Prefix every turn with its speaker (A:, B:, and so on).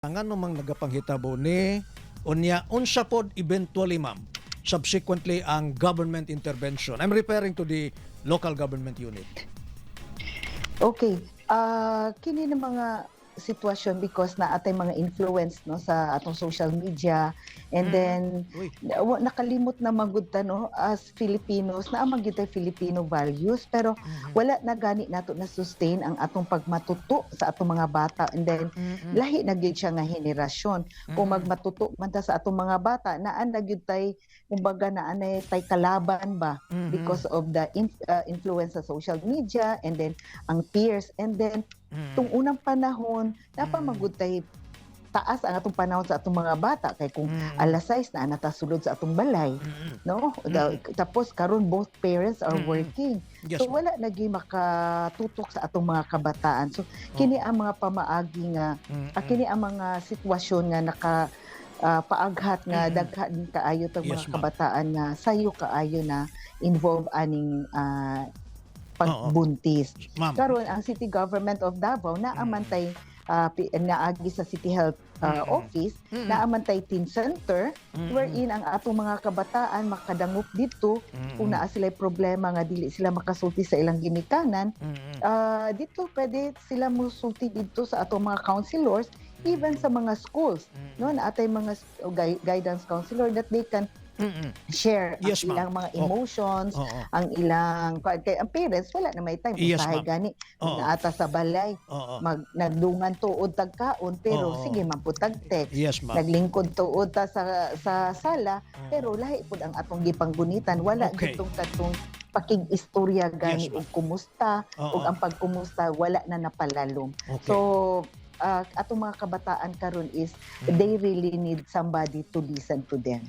A: Nga namang nagapanghitabo ni unya unsa pod eventually ma'am subsequently ang government intervention. I'm referring to the local government unit.
B: Okay. Kini ng mga sitwasyon because na atay mga influence no sa atong social media and then
A: Uy.
B: nakalimot na magud ta no as Filipinos na ang magyud tay Filipino values pero wala na gani nato na sustain ang atong pagmatuto sa atong mga bata and then lahi na gyud siya nga henerasyon. Kung magmatuto man ta sa atong mga bata naa na gyud tay kumbaga naa na tay kalaban ba because of the influence sa social media and then ang peers and then tung unang panahon napamagud tay taas ang atong panahon sa atong mga bata kay kung alas 6 na natasulod sa atong balay no tapos karon both parents are working
A: Yes,
B: so
A: ma'am.
B: wala naging makatutok sa atong mga kabataan so kini ang mga pamaagi nga kini ang mga sitwasyon nga naka paaghat nga daghan kaayo tag
A: Yes,
B: mga
A: ma'am.
B: kabataan nga sayo kaayo na involve aning pagbuntis.
A: Ma'am.
B: Karon ang City Government of Davao naamantay naagi sa City Health Office naamantay teen center wherein ang atong mga kabataan makadangop dito kung naa sila problema nga dili sila makasulti sa ilang ginikanan dito pwede sila mosulti dito sa atong mga counselors even sa mga schools no naatay mga guidance counselor that they can share ang
A: Yes, ma'am.
B: ilang mga emotions,
A: Oo.
B: ang ilang kay ang parents wala na may time
A: Yes,
B: usahay
A: ma'am.
B: gani
A: Oo.
B: naata sa balay
A: Oo.
B: nagdungan tuod tagkaon pero
A: Oo.
B: sige man pud tag text
A: Yes, ma'am.
B: naglingkod tuod ta sa sala pero lahi pud ang atong gipanggunitan wala
A: Okay.
B: gitong katong pakig-istorya
A: Yes,
B: gani
A: ma'am.
B: og kumusta
A: Oo.
B: og ang pagkumusta wala na napalalom.
A: Okay.
B: So atong mga kabataan karon is they really need somebody to listen to them.